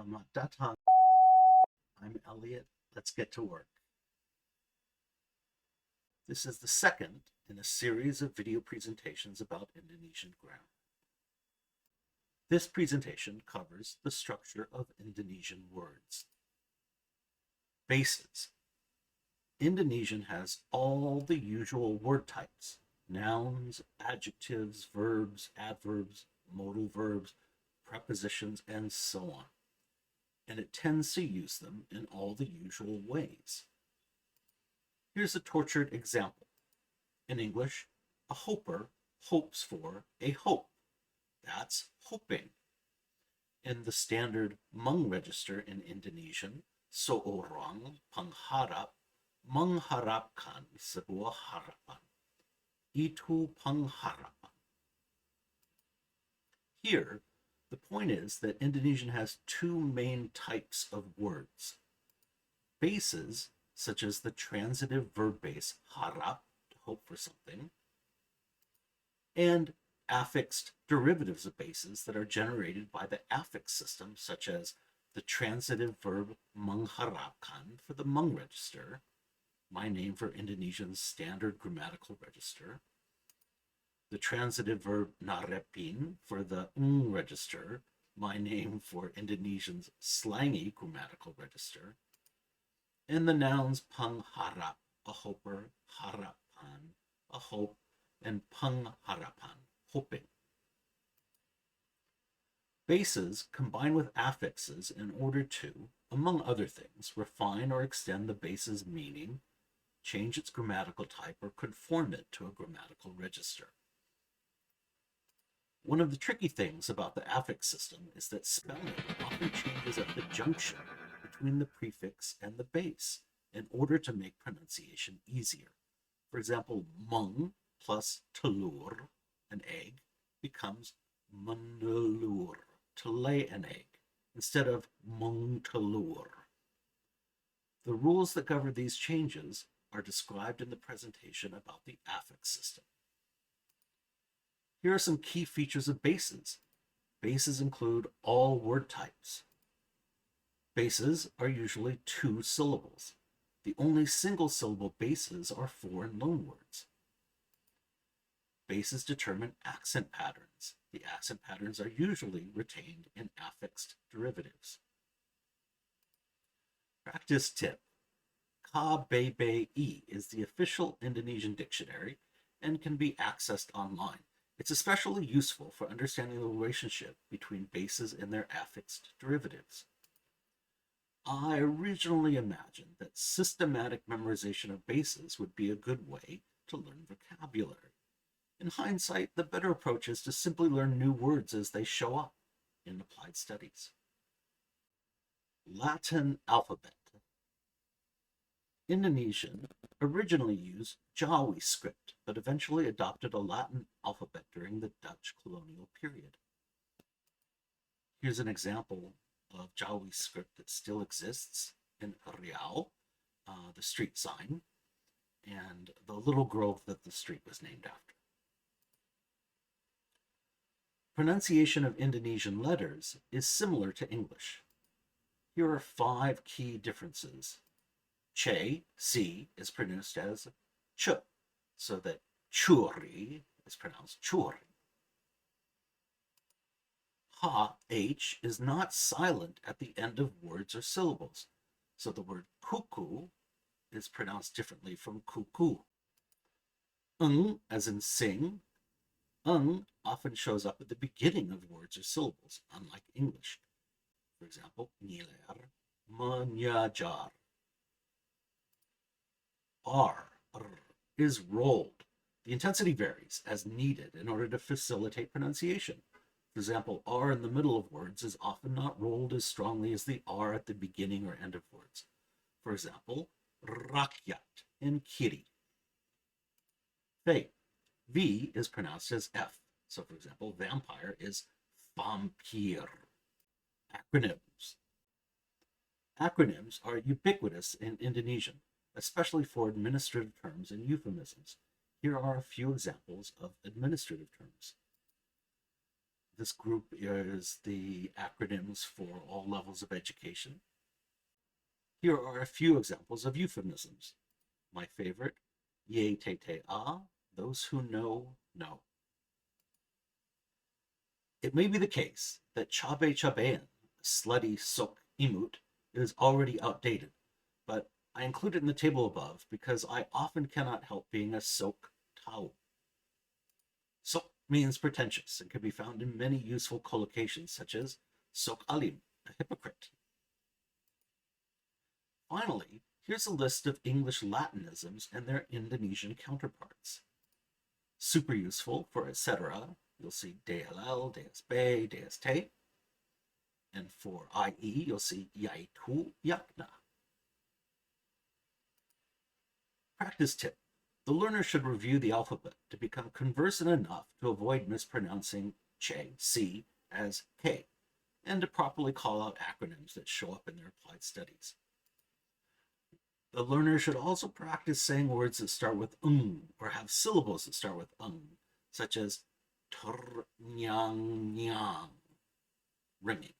Selamat datang. I'm Elliot. Let's get to work. This is the second in a series of video presentations about Indonesian grammar. This presentation covers the structure of Indonesian words. Bases. Indonesian has all the usual word types: nouns, adjectives, verbs, adverbs, modal verbs, prepositions, and so on. And it tends to use them in all the usual ways. Here's a tortured example. In English, a hoper hopes for a hope. That's hoping. In the standard mung register in Indonesian, seorang pengharap mengharapkan sebuah harapan. Itu pengharapan. Here, the point is that Indonesian has two main types of words. Bases, such as the transitive verb base harap, to hope for something, and affixed derivatives of bases that are generated by the affix system, such as the transitive verb mengharapkan for the mung register, my name for Indonesian's standard grammatical register, the transitive verb narepin for the register, my name for Indonesian's slangy grammatical register, and the nouns pengharap, a hoper, harapan, a hope, and pengharapan, hoping. Bases combine with affixes in order to, among other things, refine or extend the base's meaning, change its grammatical type, or conform it to a grammatical register. One of the tricky things about the affix system is that spelling often changes at the junction between the prefix and the base in order to make pronunciation easier. For example, mung plus telur, an egg, becomes menelur, to lay an egg, instead of mengtelur. The rules that govern these changes are described in the presentation about the affix system. Here are some key features of bases. Bases include all word types. Bases are usually 2 syllables. The only single-syllable bases are foreign loanwords. Bases determine accent patterns. The accent patterns are usually retained in affixed derivatives. Practice tip. KBBI is the official Indonesian dictionary and can be accessed online. It's especially useful for understanding the relationship between bases and their affixed derivatives. I originally imagined that systematic memorization of bases would be a good way to learn vocabulary. In hindsight, the better approach is to simply learn new words as they show up in applied studies. Latin alphabet. Indonesian originally used Jawi script, but eventually adopted a Latin alphabet during the Dutch colonial period. Here's an example of Jawi script that still exists in Riau, the street sign, and the little grove that the street was named after. Pronunciation of Indonesian letters is similar to English. Here are 5 key differences. Che, C, is pronounced as ch, so that churi is pronounced churi. Ha, H, is not silent at the end of words or syllables, so the word kuku is pronounced differently from kuku. As in sing, often shows up at the beginning of words or syllables, unlike English. For example, ngiler, menyajar. R is rolled. The intensity varies as needed in order to facilitate pronunciation. For example, R in the middle of words is often not rolled as strongly as the R at the beginning or end of words. For example, rakyat in kiri. Fate. V is pronounced as F. So for example, vampire is vampir. Acronyms. Acronyms are ubiquitous in Indonesian, especially for administrative terms and euphemisms. Here are a few examples of administrative terms. This group is the acronyms for all levels of education. Here are a few examples of euphemisms. My favorite, ye te te a, those who know, know. It may be the case that chabe chabean, slutty sok imut, is already outdated, but I include it in the table above because I often cannot help being a sok tau. Sok means pretentious and can be found in many useful collocations such as sok alim, a hypocrite. Finally, here's a list of English Latinisms and their Indonesian counterparts. Super useful for etc. You'll see DLL, DSB, DST. And for IE, you'll see Yaitu, Yakna. Practice tip. The learner should review the alphabet to become conversant enough to avoid mispronouncing che, C as K, and to properly call out acronyms that show up in their applied studies. The learner should also practice saying words that start with or have syllables that start with such as tur, nyang, nyang, ringing.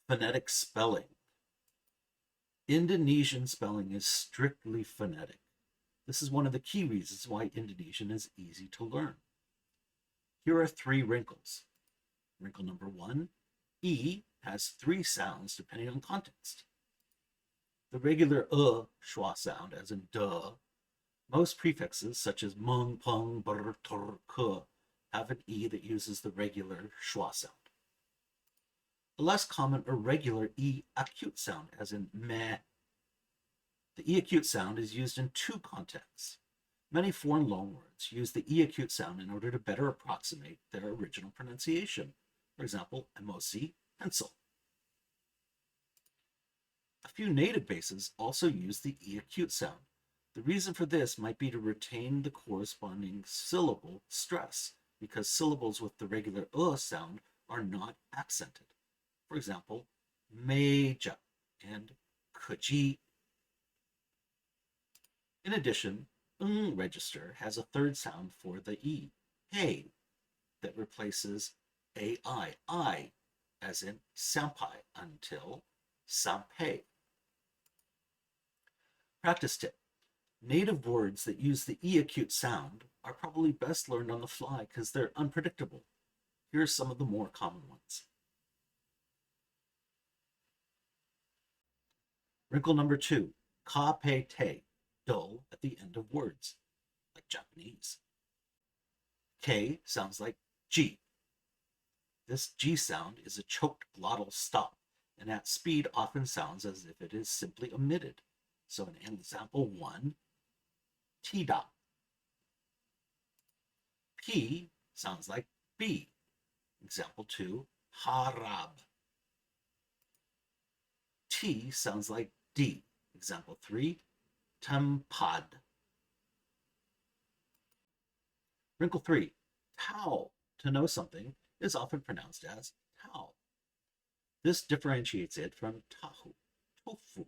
Phonetic spelling. Indonesian spelling is strictly phonetic. This is one of the key reasons why Indonesian is easy to learn. Here are 3 wrinkles. Wrinkle number 1, E has 3 sounds depending on context. The regular schwa sound, as in duh. Most prefixes, such as mung, pung, br, tur, ke, have an E that uses the regular schwa sound. A less common irregular E acute sound, as in meh. The E acute sound is used in 2 contexts. Many foreign loanwords use the E acute sound in order to better approximate their original pronunciation. For example, emosi, pencil. A few native bases also use the E acute sound. The reason for this might be to retain the corresponding syllable stress, because syllables with the regular sound are not accented. For example, meja and kuji. In addition, register has a 3rd sound for the E, hey, that replaces I, as in sampai, until sampai. Practice tip. Native words that use the E acute sound are probably best learned on the fly because they're unpredictable. Here are some of the more common ones. Wrinkle number 2, ka pe te, dull at the end of words, like Japanese. K sounds like G. This G sound is a choked glottal stop, and at speed often sounds as if it is simply omitted. So in example 1, tida. P sounds like B. Example 2, harab. T sounds like D. Example 3, tempad. Wrinkle 3, tau, to know something, is often pronounced as tau. This differentiates it from tahu, tofu.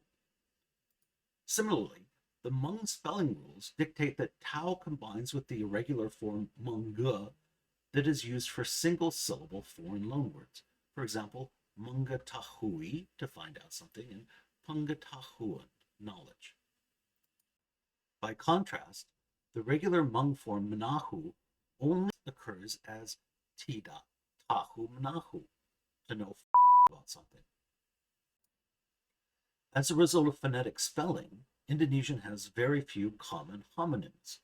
Similarly, the Hmong spelling rules dictate that tau combines with the irregular form munga that is used for single-syllable foreign loanwords. For example, mengetahui, to find out something, and pengetahuan, knowledge. By contrast, the regular Hmong form menahu only occurs as tida, tahu menahu, to know about something. As a result of phonetic spelling, Indonesian has very few common homonyms.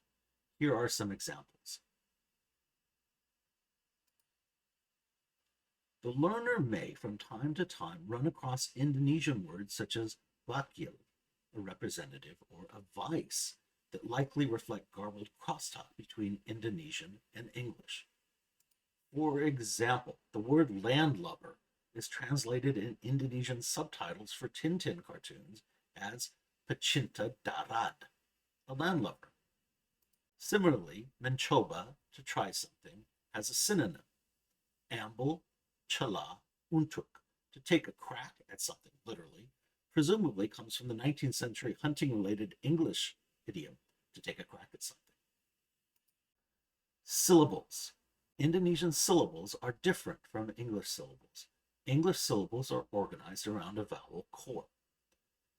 Here are some examples. The learner may, from time to time, run across Indonesian words such as wakil, a representative, or a vice, that likely reflect garbled crosstalk between Indonesian and English. For example, the word landlubber is translated in Indonesian subtitles for Tintin cartoons as pecinta darat, a landlubber. Similarly, mencoba, to try something, has a synonym, ambil, celah, untuk, to take a crack at something, literally, presumably comes from the 19th century hunting-related English idiom, to take a crack at something. Syllables. Indonesian syllables are different from English syllables. English syllables are organized around a vowel core.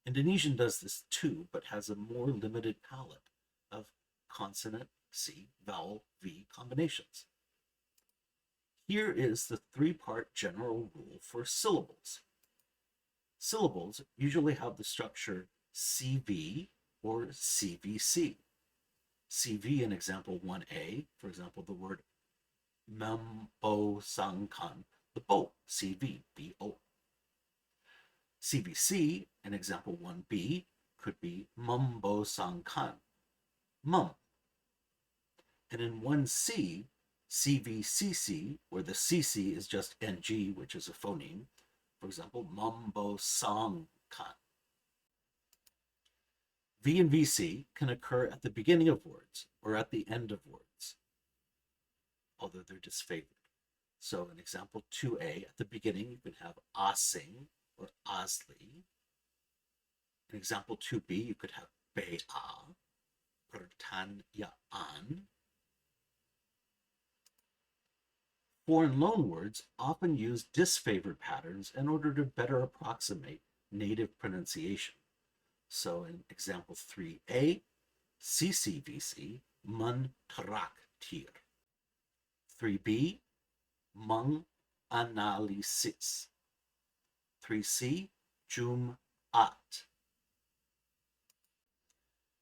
Indonesian does this too, but has a more limited palette of consonant C, vowel V combinations. Here is the three-part general rule for syllables. Syllables usually have the structure CV or CVC. CV in example 1a, for example, the word membo sangkan, the bo, CV, B-O. CVC in example 1b could be mumbo sangkan, mum. And in 1c, CVCC, where the CC is just NG, which is a phoneme, for example, mumbo sangkan. V and VC can occur at the beginning of words or at the end of words, although they're disfavored. So in example 2a, at the beginning, you can have asing or asli. In example 2b, you could have bea, pertanyaan. Foreign loanwords often use disfavored patterns in order to better approximate native pronunciation. So in example 3a, CCVC, mun traktir. 3b, meng analisis. 3c, Jumat.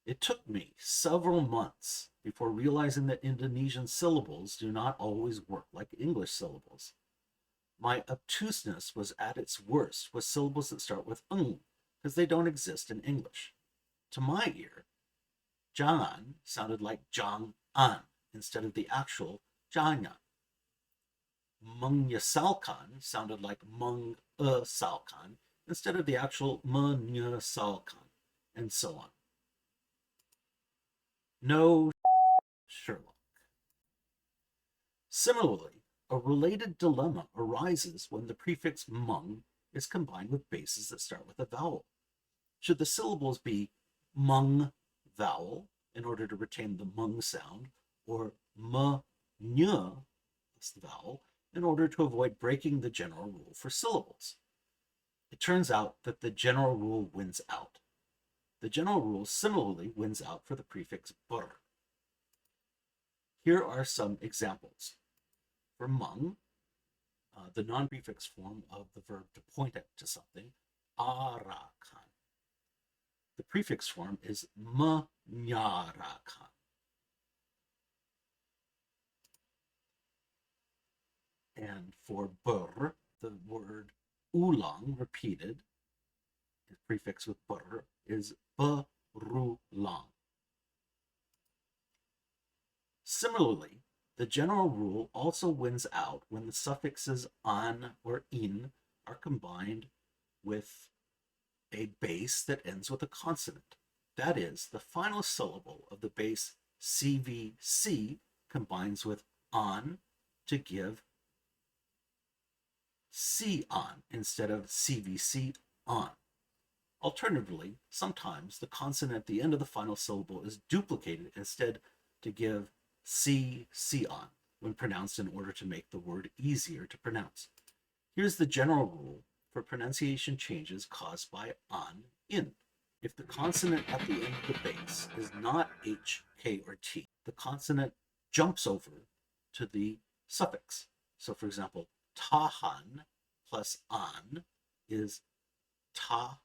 It took me several months before realizing that Indonesian syllables do not always work like English syllables. My obtuseness was at its worst with syllables that start with ng, because they don't exist in English. To my ear, jangan sounded like jang-an instead of the actual jangan. Menyesalkan sounded like mengesalkan instead of the actual menyesalkan, and so on. No Sherlock. Similarly, a related dilemma arises when the prefix mung is combined with bases that start with a vowel. Should the syllables be mung vowel in order to retain the mung sound, or ny vowel in order to avoid breaking the general rule for syllables? It turns out that the general rule wins out. The general rule similarly wins out for the prefix bur. Here are some examples. For mung, the non-prefix form of the verb to point at to something, arakan. The prefix form is menyarakan. And for bur, the word ulang, repeated, the prefix with bur, is berulang. Similarly, the general rule also wins out when the suffixes an or in are combined with a base that ends with a consonant. That is, the final syllable of the base CVC combines with an to give C-an instead of CVC on. Alternatively, sometimes the consonant at the end of the final syllable is duplicated instead to give C-on when pronounced in order to make the word easier to pronounce. Here's the general rule for pronunciation changes caused by an, in. If the consonant at the end of the base is not H, K, or T, the consonant jumps over to the suffix. So for example, tahan plus an is tahanan.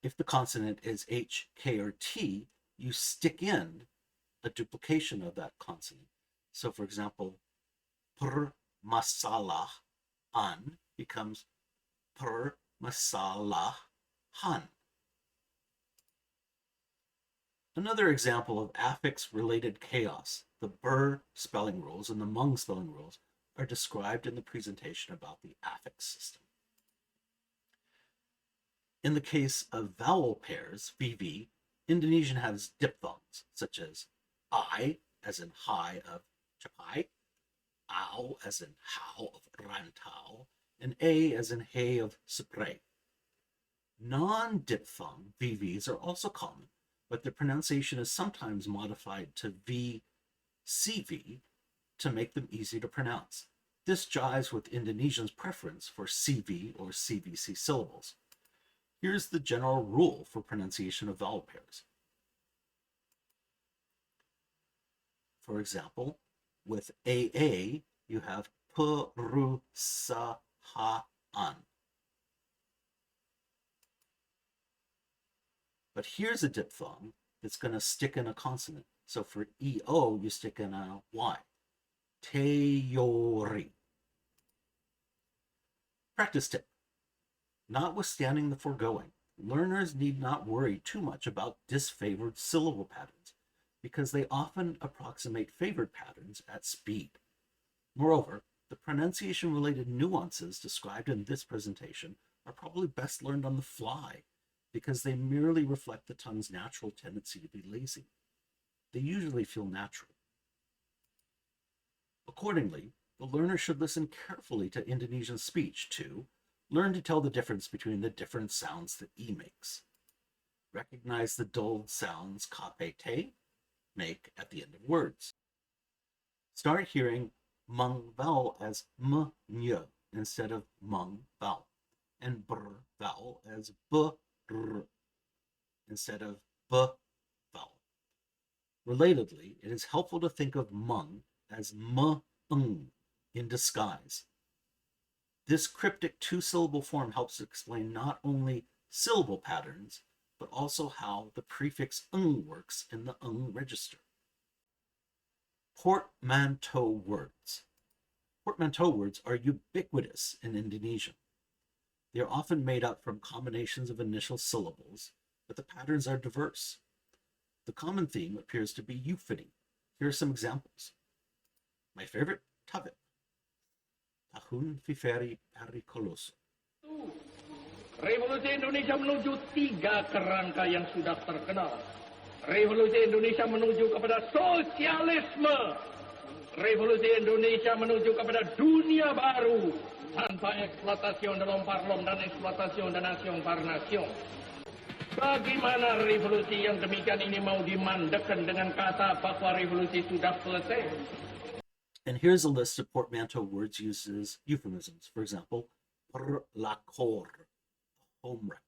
If the consonant is H, K, or T, you stick in a duplication of that consonant. So for example, permasalahan becomes permasalahan. Another example of affix-related chaos, the Bur spelling rules and the Hmong spelling rules, are described in the presentation about the affix system. In the case of vowel pairs, VV, Indonesian has diphthongs, such as I, as in high of Chapai, Au, as in how of Rantau, and A, as in hay of Spray. Non-diphthong VVs are also common, but the pronunciation is sometimes modified to V CV to make them easy to pronounce. This jives with Indonesian's preference for CV or CVC syllables. Here's the general rule for pronunciation of vowel pairs. For example, with AA, you have perusahaan. But here's a diphthong that's going to stick in a consonant. So for EO, you stick in a Y. Teori. Practice tip. Notwithstanding the foregoing, learners need not worry too much about disfavored syllable patterns because they often approximate favored patterns at speed. Moreover, the pronunciation-related nuances described in this presentation are probably best learned on the fly because they merely reflect the tongue's natural tendency to be lazy. They usually feel natural. Accordingly, the learner should listen carefully to Indonesian speech to learn to tell the difference between the different sounds that E makes. Recognize the dulled sounds KPT make at the end of words. Start hearing mung vowel as m, ny instead of mung vowel, and br vowel as b, r instead of b vowel. Relatedly, it is helpful to think of mung as m, ng in disguise. This cryptic two-syllable form helps explain not only syllable patterns, but also how the prefix ng works in the ng register. Portmanteau words. Portmanteau words are ubiquitous in Indonesian. They are often made up from combinations of initial syllables, but the patterns are diverse. The common theme appears to be euphony. Here are some examples. My favorite, tabip. Tahun vivere pericoloso. Revolusi Indonesia menuju 3 kerangka yang sudah terkenal. Revolusi Indonesia menuju kepada sosialisme. Revolusi Indonesia menuju kepada dunia baru tanpa eksploitasi dalam parlom dan eksploitasi nation par nation. Bagaimana revolusi yang demikian ini mau dimandakan dengan kata bahwa revolusi sudah selesai? And here's a list of portmanteau words used as euphemisms. For example, perlakor, home wrecker.